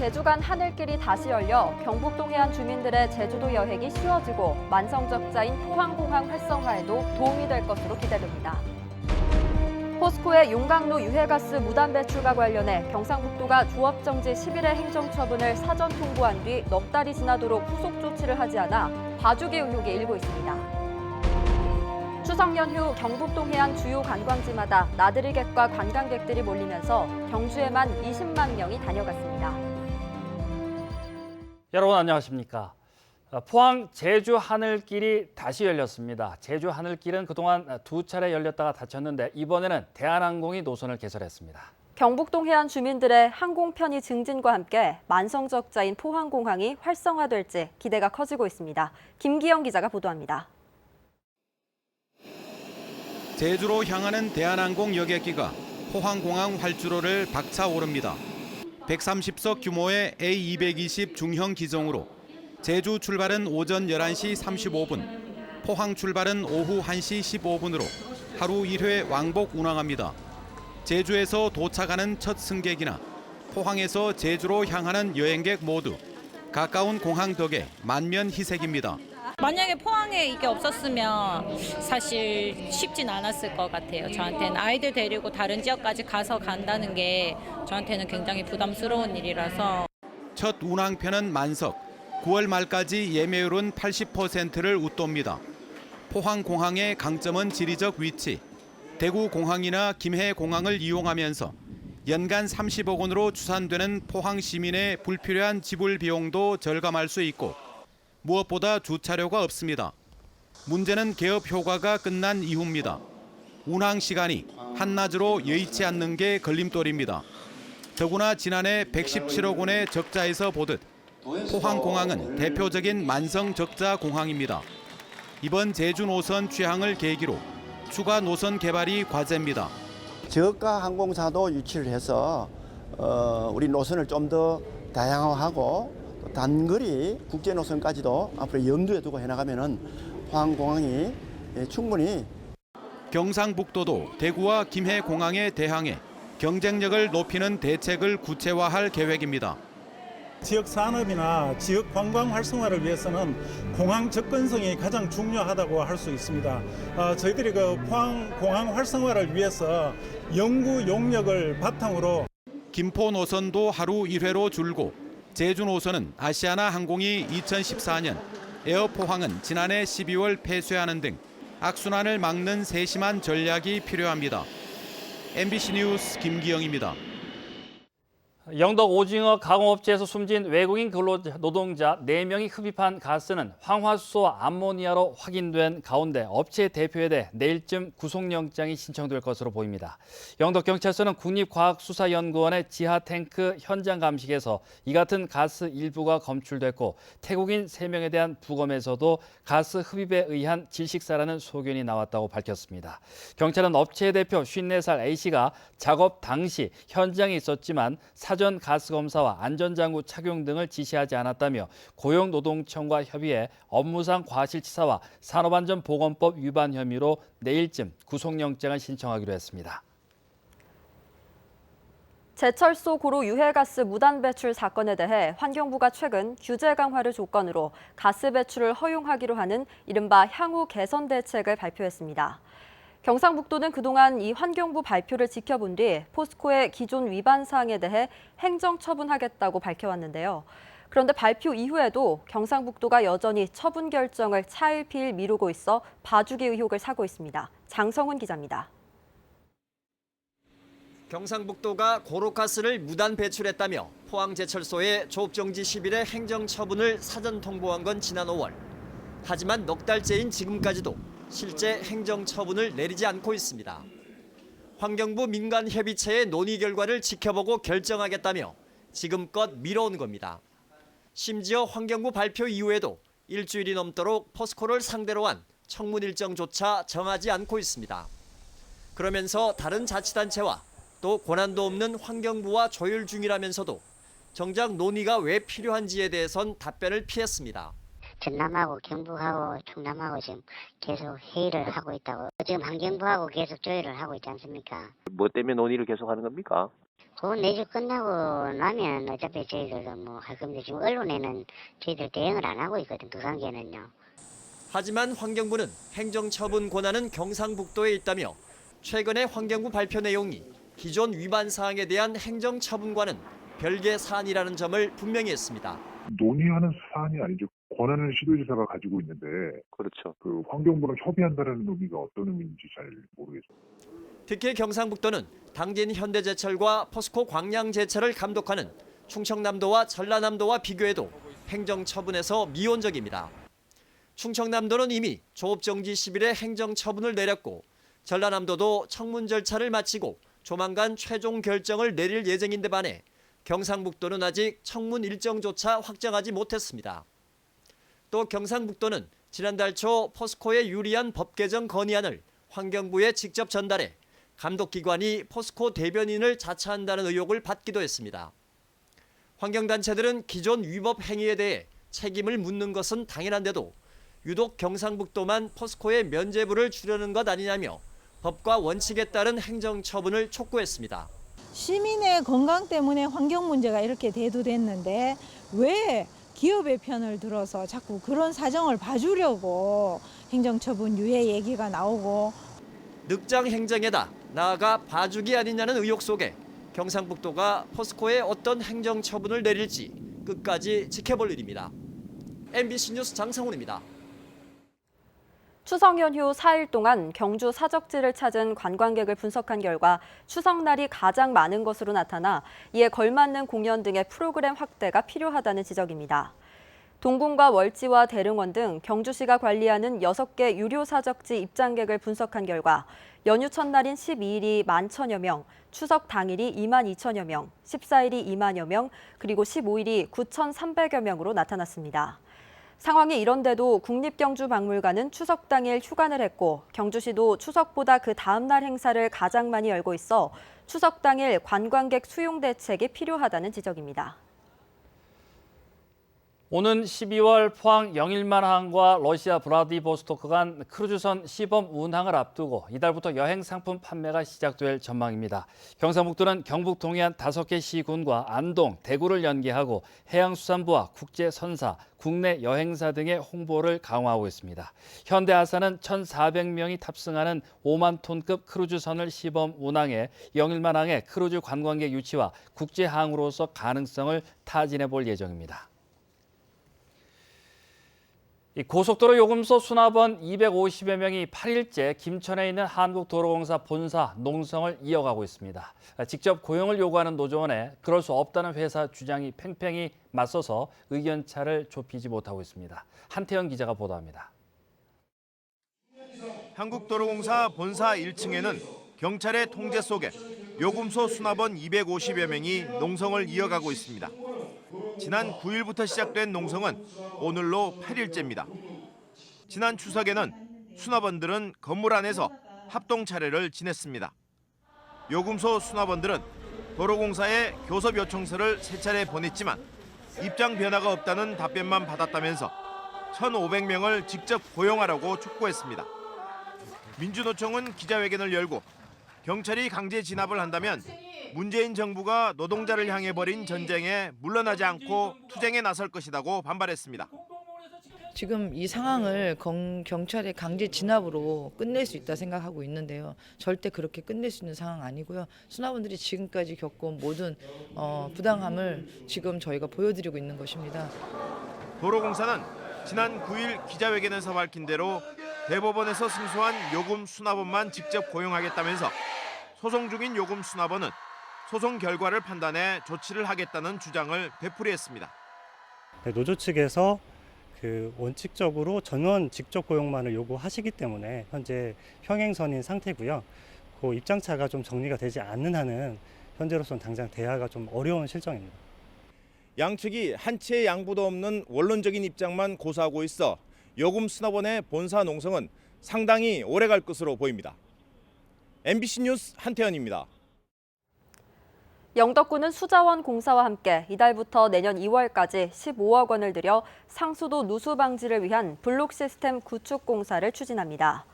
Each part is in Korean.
제주 간 하늘길이 다시 열려 경북 동해안 주민들의 제주도 여행이 쉬워지고 만성적자인 포항공항 활성화에도 도움이 될 것으로 기대됩니다. 포스코의 용광로 유해가스 무단 배출과 관련해 경상북도가 조업정지 10일의 행정처분을 사전 통보한 뒤 넉 달이 지나도록 후속 조치를 하지 않아 봐주기 의혹이 일고 있습니다. 추석 연휴 경북 동해안 주요 관광지마다 나들이객과 관광객들이 몰리면서 경주에만 20만 명이 다녀갔습니다. 여러분 안녕하십니까? 포항 제주 하늘길이 다시 열렸습니다. 제주 하늘길은 그동안 두 차례 열렸다가 닫혔는데 이번에는 대한항공이 노선을 개설했습니다. 경북 동해안 주민들의 항공 편의 증진과 함께 만성적자인 포항공항이 활성화될지 기대가 커지고 있습니다. 김기영 기자가 보도합니다. 제주로 향하는 대한항공 여객기가 포항공항 활주로를 박차 오릅니다. 130석 규모의 A220 중형 기종으로 제주 출발은 오전 11시 35분, 포항 출발은 오후 1시 15분으로 하루 1회 왕복 운항합니다. 제주에서 도착하는 첫 승객이나 포항에서 제주로 향하는 여행객 모두 가까운 공항 덕에 만면 희색입니다. 만약에 포항에 이게 없었으면 사실 쉽진 않았을 것 같아요. 저한테는 아이들 데리고 다른 지역까지 가서 간다는 게 저한테는 굉장히 부담스러운 일이라서. 첫 운항편은 만석, 9월 말까지 예매율은 80%를 웃돕니다. 포항공항의 강점은 지리적 위치. 대구공항이나 김해공항을 이용하면서 연간 30억 원으로 추산되는 포항 시민의 불필요한 지불 비용도 절감할 수 있고 무엇보다 주차료가 없습니다. 문제는 개업 효과가 끝난 이후입니다. 운항 시간이 한낮으로 여의치 않는 게 걸림돌입니다. 더구나 지난해 117억 원의 적자에서 보듯 포항공항은 대표적인 만성 적자 공항입니다. 이번 제주 노선 취항을 계기로 추가 노선 개발이 과제입니다. 저가 항공사도 유치를 해서 우리 노선을 좀 더 다양화하고 단거리 국제 노선까지도 앞으로 염두에 두고 해나가면은 포항공항이 충분히. 경상북도도 대구와 김해공항에 대항해 경쟁력을 높이는 대책을 구체화할 계획입니다. 지역 산업이나 지역 관광 활성화를 위해서는 공항 접근성이 가장 중요하다고 할 수 있습니다. 저희들이 그 포항 공항 활성화를 위해서 연구 용역을 바탕으로 김포 노선도 하루 1회로 줄고 제주 노선은 아시아나 항공이 2014년, 에어포항은 지난해 12월 폐쇄하는 등 악순환을 막는 세심한 전략이 필요합니다. MBC 뉴스 김기영입니다. 영덕 오징어 가공업체에서 숨진 외국인 근로노동자 4명이 흡입한 가스는 황화수소와 암모니아로 확인된 가운데 업체 대표에 대해 내일쯤 구속영장이 신청될 것으로 보입니다. 영덕경찰서는 국립과학수사연구원의 지하 탱크 현장 감식에서 이 같은 가스 일부가 검출됐고 태국인 3명에 대한 부검에서도 가스 흡입에 의한 질식사라는 소견이 나왔다고 밝혔습니다. 경찰은 업체 대표 54살 A씨가 작업 당시 현장에 있었지만 사전 가스 검사와 안전장구 착용 등을 지시하지 않았다며 고용노동청과 협의해 업무상 과실치사와 산업안전보건법 위반 혐의로 내일쯤 구속영장을 신청하기로 했습니다. 제철소 고루 유해가스 무단 배출 사건에 대해 환경부가 최근 규제 강화를 조건으로 가스 배출을 허용하기로 하는 이른바 향후 개선 대책을 발표했습니다. 경상북도는 그동안 이 환경부 발표를 지켜본 뒤 포스코의 기존 위반 사항에 대해 행정처분하겠다고 밝혀왔는데요. 그런데 발표 이후에도 경상북도가 여전히 처분 결정을 차일피일 미루고 있어 봐주기 의혹을 사고 있습니다. 장성훈 기자입니다. 경상북도가 고로가스를 무단 배출했다며 포항제철소에 조업정지 10일의 행정처분을 사전 통보한 건 지난 5월. 하지만 넉 달째인 지금까지도 실제 행정처분을 내리지 않고 있습니다. 환경부 민간협의체의 논의 결과를 지켜보고 결정하겠다며 지금껏 미뤄온 겁니다. 심지어 환경부 발표 이후에도 일주일이 넘도록 포스코를 상대로 한 청문 일정조차 정하지 않고 있습니다. 그러면서 다른 자치단체와 또 권한도 없는 환경부와 조율 중이라면서도 정작 논의가 왜 필요한지에 대해선 답변을 피했습니다. 전남하고 경북하고 충남하고 지금 계속 회의를 하고 있다고. 지금 환경부하고 계속 조율을 하고 있지 않습니까? 뭐 때문에 논의를 계속하는 겁니까? 그 내주 끝나고 나면 어차피 저희들도 뭐 할 겁니다. 지금 언론에는 저희들 대응을 안 하고 있거든, 그 관계는요. 하지만 환경부는 행정처분 권한은 경상북도에 있다며 최근의 환경부 발표 내용이 기존 위반 사항에 대한 행정처분과는 별개 사안이라는 점을 분명히 했습니다. 논의하는 사안이 아니죠. 권한을 시도지사가 가지고 있는데, 그렇죠. 그 환경부랑 협의한다는 의미가 어떤 의미인지 잘 모르겠어요. 특히 경상북도는 당진 현대제철과 포스코 광양제철을 감독하는 충청남도와 전라남도와 비교해도 행정처분에서 미온적입니다. 충청남도는 이미 조업정지 10일에 행정처분을 내렸고 전라남도도 청문 절차를 마치고 조만간 최종 결정을 내릴 예정인데 반해 경상북도는 아직 청문 일정조차 확정하지 못했습니다. 또 경상북도는 지난달 초 포스코에 유리한 법 개정 건의안을 환경부에 직접 전달해 감독기관이 포스코 대변인을 자처한다는 의혹을 받기도 했습니다. 환경단체들은 기존 위법 행위에 대해 책임을 묻는 것은 당연한데도 유독 경상북도만 포스코에 면죄부를 주려는 것 아니냐며 법과 원칙에 따른 행정처분을 촉구했습니다. 시민의 건강 때문에 환경 문제가 이렇게 대두됐는데 왜 기업의 편을 들어서 자꾸 그런 사정을 봐주려고 행정처분 유예 얘기가 나오고 늑장 행정에다 나아가 봐주기 아니냐는 의혹 속에 경상북도가 포스코에 어떤 행정처분을 내릴지 끝까지 지켜볼 일입니다. MBC 뉴스 장성훈입니다. 추석 연휴 4일 동안 경주 사적지를 찾은 관광객을 분석한 결과 추석날이 가장 많은 것으로 나타나 이에 걸맞는 공연 등의 프로그램 확대가 필요하다는 지적입니다. 동궁과 월지와 대릉원 등 경주시가 관리하는 6개 유료 사적지 입장객을 분석한 결과 연휴 첫날인 12일이 11,000여 명, 추석 당일이 22,000여 명, 14일이 2만여 명, 그리고 15일이 9,300여 명으로 나타났습니다. 상황이 이런데도 국립경주박물관은 추석 당일 휴관을 했고 경주시도 추석보다 그 다음 날 행사를 가장 많이 열고 있어 추석 당일 관광객 수용 대책이 필요하다는 지적입니다. 오는 12월 포항 영일만항과 러시아 블라디보스토크 간 크루즈선 시범 운항을 앞두고 이달부터 여행 상품 판매가 시작될 전망입니다. 경상북도는 경북 동해안 5개 시군과 안동, 대구를 연계하고 해양수산부와 국제선사, 국내 여행사 등의 홍보를 강화하고 있습니다. 현대아사는 1,400명이 탑승하는 5만 톤급 크루즈선을 시범 운항해 영일만항의 크루즈 관광객 유치와 국제항으로서 가능성을 타진해 볼 예정입니다. 고속도로 요금소 수납원 250여 명이 8일째 김천에 있는 한국도로공사 본사 농성을 이어가고 있습니다. 직접 고용을 요구하는 노조원에 그럴 수 없다는 회사 주장이 팽팽히 맞서서 의견차를 좁히지 못하고 있습니다. 한태영 기자가 보도합니다. 한국도로공사 본사 1층에는 경찰의 통제 속에 요금소 수납원 250여 명이 농성을 이어가고 있습니다. 지난 9일부터 시작된 농성은 오늘로 8일째입니다. 지난 추석에는 수납원들은 건물 안에서 합동 차례를 지냈습니다. 요금소 수납원들은 도로공사에 교섭 요청서를 3차례 보냈지만 입장 변화가 없다는 답변만 받았다면서 1,500명을 직접 고용하라고 촉구했습니다. 민주노총은 기자회견을 열고 경찰이 강제 진압을 한다면 문재인 정부가 노동자를 향해 벌인 전쟁에 물러나지 않고 투쟁에 나설 것이라고 반발했습니다. 지금 이 상황을 경찰의 강제 진압으로 끝낼 수 있다 생각하고 있는데요. 절대 그렇게 끝낼 수 있는 상황 아니고요. 수납원들이 지금까지 겪어온 모든 부당함을 지금 저희가 보여드리고 있는 것입니다. 도로공사는 지난 9일 기자회견에서 밝힌 대로 대법원에서 승소한 요금 수납원만 직접 고용하겠다면서 소송 중인 요금 수납원은 소송 결과를 판단해 조치를 하겠다는 주장을 되풀이했습니다. 노조 측에서 원칙적으로 전원 직접 고용만을 요구하시기 때문에 현재 평행선인 상태고요. 그 입장차가 좀 정리가 되지 않는 한은 현재로서는 당장 대화가 좀 어려운 실정입니다. 양측이 한치의 양보도 없는 원론적인 입장만 고수하고 있어 요금 수납원의 본사 농성은 상당히 오래 갈 것으로 보입니다. MBC 뉴스 한태현입니다. 영덕군은 수자원 공사와 함께 이달부터 내년 2월까지 15억 원을 들여 상수도 누수 방지를 위한 블록 시스템 구축 공사를 추진합니다.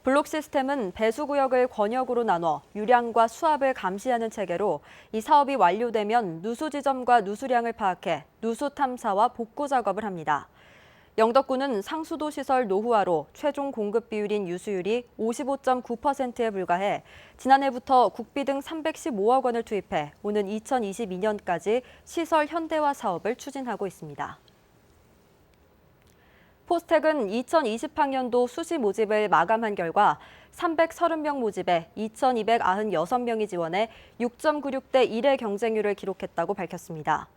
블록 시스템은 배수구역을 권역으로 나눠 유량과 수압을 감시하는 체계로 이 사업이 완료되면 누수 지점과 누수량을 파악해 누수 탐사와 복구 작업을 합니다. 영덕군은 상수도 시설 노후화로 최종 공급 비율인 유수율이 55.9%에 불과해 지난해부터 국비 등 315억 원을 투입해 오는 2022년까지 시설 현대화 사업을 추진하고 있습니다. 포스텍은 2020학년도 수시 모집을 마감한 결과 330명 모집에 2,296명이 지원해 6.96대 1의 경쟁률을 기록했다고 밝혔습니다.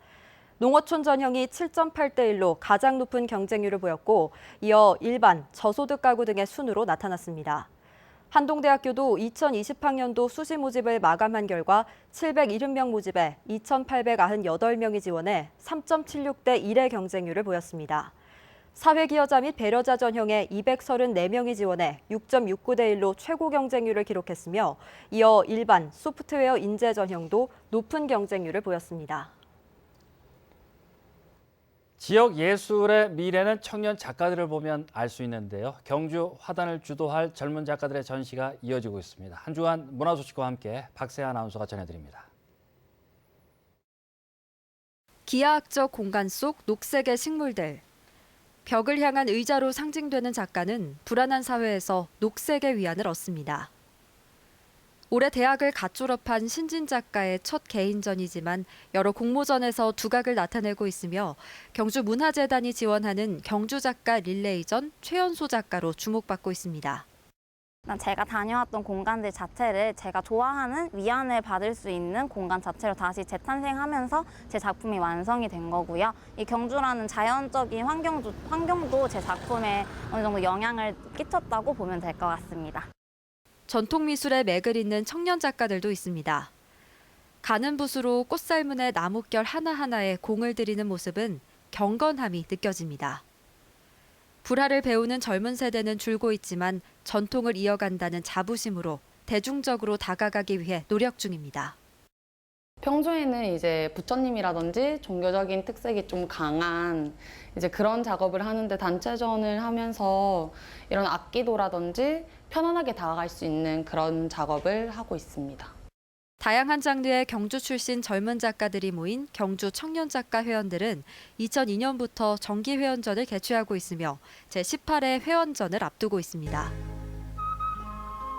농어촌 전형이 7.8대 1로 가장 높은 경쟁률을 보였고 이어 일반, 저소득 가구 등의 순으로 나타났습니다. 한동대학교도 2020학년도 수시 모집을 마감한 결과 770명 모집에 2,898명이 지원해 3.76대 1의 경쟁률을 보였습니다. 사회기여자 및 배려자 전형에 234명이 지원해 6.69대 1로 최고 경쟁률을 기록했으며 이어 일반, 소프트웨어 인재 전형도 높은 경쟁률을 보였습니다. 지역 예술의 미래는 청년 작가들을 보면 알 수 있는데요. 경주 화단을 주도할 젊은 작가들의 전시가 이어지고 있습니다. 한 주간 문화 소식과 함께 박세아 아나운서가 전해드립니다. 기하학적 공간 속 녹색의 식물들. 벽을 향한 의자로 상징되는 작가는 불안한 사회에서 녹색의 위안을 얻습니다. 올해 대학을 갓 졸업한 신진 작가의 첫 개인전이지만 여러 공모전에서 두각을 나타내고 있으며 경주문화재단이 지원하는 경주작가 릴레이전 최연소 작가로 주목받고 있습니다. 제가 다녀왔던 공간들 자체를 제가 좋아하는 위안을 받을 수 있는 공간 자체로 다시 재탄생하면서 제 작품이 완성이 된 거고요. 이 경주라는 자연적인 환경도 제 작품에 어느 정도 영향을 끼쳤다고 보면 될 것 같습니다. 전통미술에 맥을 잇는 청년 작가들도 있습니다. 가는 붓으로 꽃살문의 나뭇결 하나하나에 공을 들이는 모습은 경건함이 느껴집니다. 불화를 배우는 젊은 세대는 줄고 있지만 전통을 이어간다는 자부심으로 대중적으로 다가가기 위해 노력 중입니다. 평소에는 이제 부처님이라든지 종교적인 특색이 좀 강한 이제 그런 작업을 하는데 단체전을 하면서 이런 악기도라든지 편안하게 다가갈 수 있는 그런 작업을 하고 있습니다. 다양한 장르의 경주 출신 젊은 작가들이 모인 경주 청년작가 회원들은 2002년부터 정기 회원전을 개최하고 있으며 제18회 회원전을 앞두고 있습니다.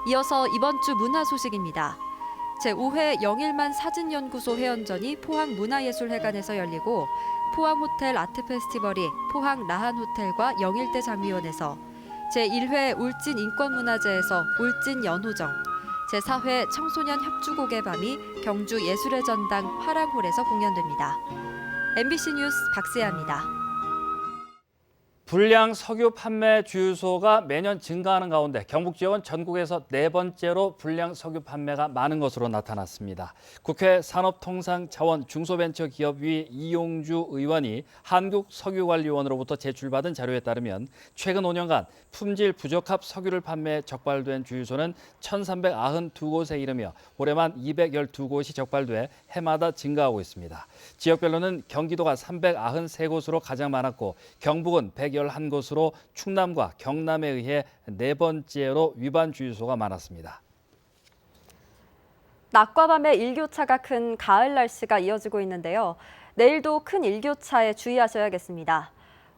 이어서 이번 주 문화 소식입니다. 제5회 영일만 사진연구소 회원전이 포항문화예술회관에서 열리고 포항호텔 아트페스티벌이 포항 라한호텔과 영일대 장위원에서 제1회 울진 인권문화제에서 울진 연호정, 제4회 청소년 협주곡의 밤이 경주 예술의 전당 화랑홀에서 공연됩니다. MBC 뉴스 박세아입니다. 불량 석유 판매 주유소가 매년 증가하는 가운데 경북 지역은 전국에서 4번째로 불량 석유 판매가 많은 것으로 나타났습니다. 국회 산업통상자원중소벤처기업위 이용주 의원이 한국석유관리원으로부터 제출받은 자료에 따르면 최근 5년간 품질 부적합 석유를 판매해 적발된 주유소는 1,392곳에 이르며 올해만 212곳이 적발돼 해마다 증가하고 있습니다. 지역별로는 경기도가 393곳으로 가장 많았고 경북은 111곳으로 충남과 경남에 의해 4번째로 위반 주유소가 많았습니다. 낮과 밤의 일교차가 큰 가을 날씨가 이어지고 있는데요. 내일도 큰 일교차에 주의하셔야겠습니다.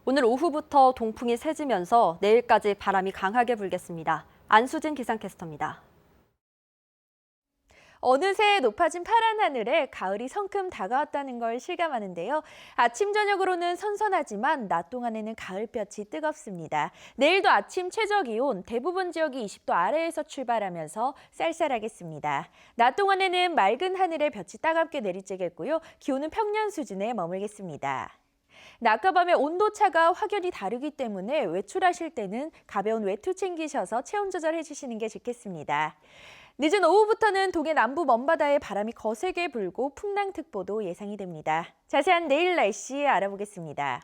오늘 오후부터 동풍이 세지면서 내일까지 바람이 강하게 불겠습니다. 안수진 기상캐스터입니다. 어느새 높아진 파란 하늘에 가을이 성큼 다가왔다는 걸 실감하는데요. 아침 저녁으로는 선선하지만 낮 동안에는 가을볕이 뜨겁습니다. 내일도 아침 최저기온 대부분 지역이 20도 아래에서 출발하면서 쌀쌀하겠습니다. 낮 동안에는 맑은 하늘에 볕이 따갑게 내리쬐겠고요. 기온은 평년 수준에 머물겠습니다. 낮과 밤의 온도차가 확연히 다르기 때문에 외출하실 때는 가벼운 외투 챙기셔서 체온 조절해 주시는 게 좋겠습니다. 늦은 오후부터는 동해 남부 먼바다에 바람이 거세게 불고 풍랑특보도 예상이 됩니다. 자세한 내일 날씨 알아보겠습니다.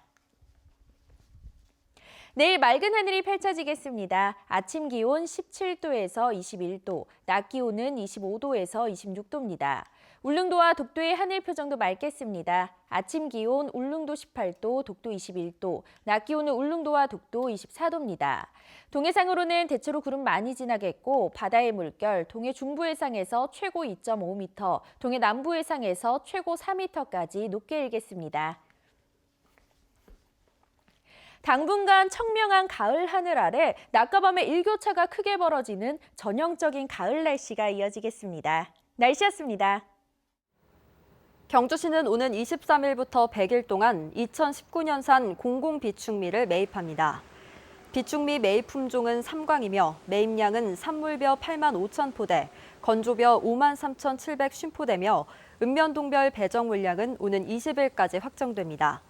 내일 맑은 하늘이 펼쳐지겠습니다. 아침 기온 17도에서 21도, 낮 기온은 25도에서 26도입니다. 울릉도와 독도의 하늘 표정도 맑겠습니다. 아침 기온 울릉도 18도, 독도 21도, 낮 기온은 울릉도와 독도 24도입니다. 동해상으로는 대체로 구름 많이 지나겠고 바다의 물결 동해 중부 해상에서 최고 2.5m, 동해 남부 해상에서 최고 4m까지 높게 일겠습니다. 당분간 청명한 가을 하늘 아래 낮과 밤의 일교차가 크게 벌어지는 전형적인 가을 날씨가 이어지겠습니다. 날씨였습니다. 경주시는 오는 23일부터 100일 동안 2019년산 공공비축미를 매입합니다. 비축미 매입 품종은 삼광이며 매입량은 산물벼 8만 5천 포대, 건조벼 5만 3,750포대며 읍면동별 배정 물량은 오는 20일까지 확정됩니다.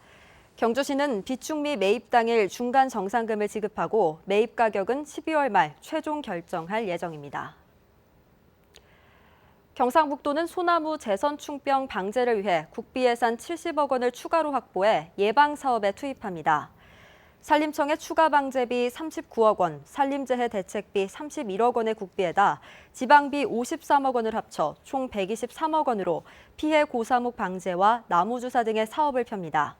경주시는 비축미 매입 당일 중간 정산금을 지급하고 매입 가격은 12월 말 최종 결정할 예정입니다. 경상북도는 소나무 재선충병 방제를 위해 국비 예산 70억 원을 추가로 확보해 예방 사업에 투입합니다. 산림청의 추가 방제비 39억 원, 산림재해 대책비 31억 원의 국비에다 지방비 53억 원을 합쳐 총 123억 원으로 피해 고사목 방제와 나무주사 등의 사업을 펴니다.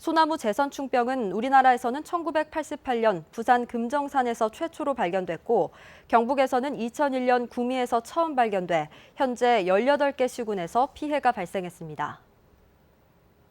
소나무 재선충병은 우리나라에서는 1988년 부산 금정산에서 최초로 발견됐고 경북에서는 2001년 구미에서 처음 발견돼 현재 18개 시군에서 피해가 발생했습니다.